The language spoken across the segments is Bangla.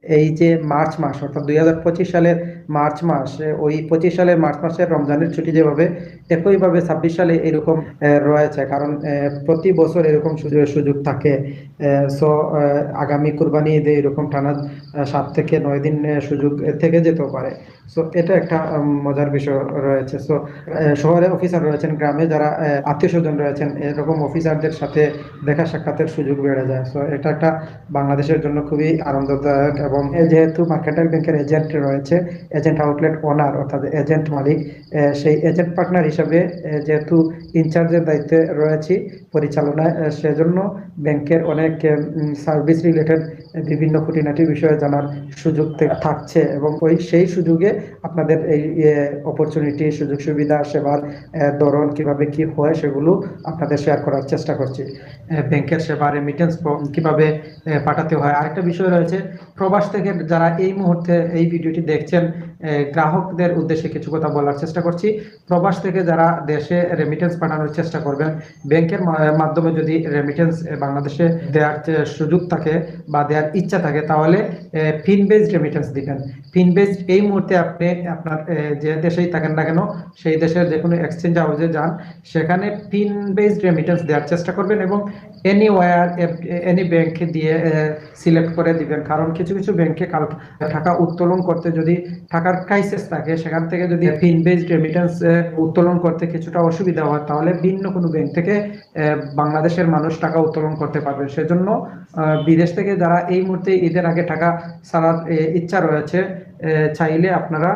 এই যে মার্চ মাস অর্থাৎ 2025 সালের মার্চ মাস, ওই 25 সালের মার্চ মাসের রমজানের ছুটি যেভাবে, একইভাবে 26 সালে এরকম রয়েছে। কারণ প্রতি বছর এরকম সুযোগ সুযোগ থাকে। সো আগামী কুরবানি ঈদে এরকম টানা 7 থেকে 9 দিন সুযোগ থেকে যেতেও পারে। সো এটা একটা মজার বিষয় রয়েছে। সো শহরে অফিসার রয়েছেন, গ্রামে যারা আত্মীয় স্বজন রয়েছেন, এরকম অফিসারদের সাথে দেখা সাক্ষাতের সুযোগ বেড়ে যায়। সো এটা একটা বাংলাদেশের জন্য খুবই আনন্দদায়ক। এবং যেহেতু মার্কেন্টাইল ব্যাংকের এজেন্ট রয়েছে, এজেন্ট আউটলেট ওনার অর্থাৎ এজেন্ট মালিক, সেই এজেন্ট পার্টনার হিসাবে যেহেতু ইনচার্জের দায়িত্বে রয়েছি পরিচালনায়, সেজন্য ব্যাংকের অনেক সার্ভিস রিলেটেড বিভিন্ন খুঁটিনাটি বিষয়ে জানার সুযোগ থাকছে। এবং সেই সুযোগে আপনাদের এই অপরচুনিটি, সুযোগ সুবিধা, সেবার ধরন কিভাবে কি হয় সেগুলো আপনাদের শেয়ার করার চেষ্টা করছি। ব্যাংকের সেবা, রেমিটেন্স কিভাবে পাঠাতে হয়। আরেকটা বিষয় রয়েছে, প্রবাস থেকে যারা এই মুহূর্তে এই ভিডিওটি দেখছেন, গ্রাহকদের উদ্দেশ্যে কিছু কথা বলার চেষ্টা করছি। প্রবাস থেকে যারা দেশে রেমিটেন্স পাঠানোর চেষ্টা করবেন, ব্যাংকের মাধ্যমে যদি রেমিটেন্স বাংলাদেশে দেওয়ার সুযোগ থাকে বা দেওয়ার ইচ্ছা থাকে, তাহলে পিন বেসড রেমিটেন্স দিবেন। পিন বেসড এই মুহূর্তে আপনি আপনার যে দেশেই থাকেন না কেন, সেই দেশের যে কোনো এক্সচেঞ্জ হাউসে যান, সেখানে পিন বেসড রেমিটেন্স দেওয়ার চেষ্টা করবেন এবং এনিওয়্যার এনি ব্যাংকে দিয়ে সিলেক্ট করে দিবেন। কারণ কিছু কিছু ব্যাংকে টাকা উত্তোলন করতে যদি টাকার ক্রাইসিস থাকে, সেখান থেকে যদি পিন বেসড রেমিটেন্স উত্তোলন করতে কিছুটা অসুবিধা হয়, তাহলে ভিন্ন কোনো ব্যাংক থেকে বাংলাদেশের মানুষ টাকা উত্তোলন করতে পারবে। সেজন্য বিদেশ থেকে যারা এই মুহূর্তে ঈদের আগে টাকা ছাড়ার ইচ্ছা রয়েছে, চাইলে আপনারা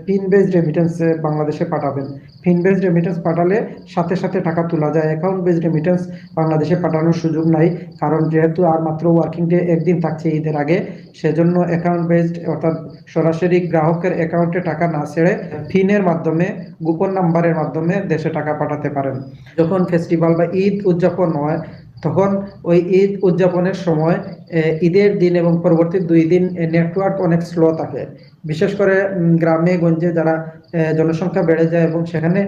পিন বেসড রেমিটেন্স বাংলাদেশে পাঠাবেন। পিন বেসড রেমিটেন্স পাঠালে সাথে সাথে টাকা তোলা যায়। অ্যাকাউন্ট বেসড রেমিটেন্স বাংলাদেশে পাঠানোর সুযোগ নাই, কারণ যেহেতু আর মাত্র ওয়ার্কিং ডে একদিন থাকছে ঈদের আগে, সেজন্য অ্যাকাউন্ট বেসড অর্থাৎ সরাসরি গ্রাহকের অ্যাকাউন্টে টাকা না ছেড়ে পিনের মাধ্যমে, গোপন নাম্বারের মাধ্যমে দেশে টাকা পাঠাতে পারেন। যখন ফেস্টিভ্যাল বা ঈদ উদযাপন হয়, তখন ওই ঈদ উদযাপনের সময় ঈদের দিন এবং পরবর্তী 2 দিন নেটওয়ার্ক অনেক স্লো থাকে। বিশেষ করে গ্রামে গঞ্জে যারা জনসংখ্যা বেড়ে যায় এবং সেখানে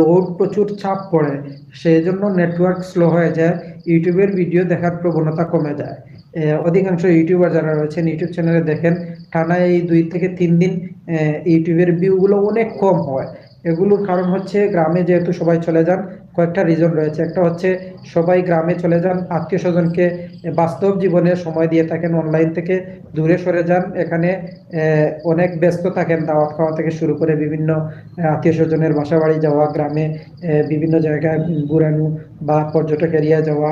লোড প্রচুর চাপ পড়ে, সেই জন্য নেটওয়ার্ক স্লো হয়ে যায়, ইউটিউবের ভিডিও দেখার প্রবণতা কমে যায়। অধিকাংশ ইউটিউবার যারা রয়েছেন, ইউটিউব চ্যানেলে দেখেন টানা এই 2 থেকে 3 দিন ইউটিউবের ভিউগুলো অনেক কম হয়। এগুলোর কারণ হচ্ছে গ্রামে যেহেতু সবাই চলে যান, কয়েকটা রিজন রয়েছে। একটা হচ্ছে সবাই গ্রামে চলে যান, আত্মীয় স্বজনকে বাস্তব জীবনে সময় দিয়ে থাকেন, অনলাইন থেকে দূরে সরে যান। এখানে অনেক ব্যস্ত থাকেন, দাওয়াত খাওয়া থেকে শুরু করে বিভিন্ন আত্মীয় স্বজনের বাসা বাড়ি যাওয়া, গ্রামে বিভিন্ন জায়গায় ঘুরানো বা পর্যটক এরিয়া যাওয়া,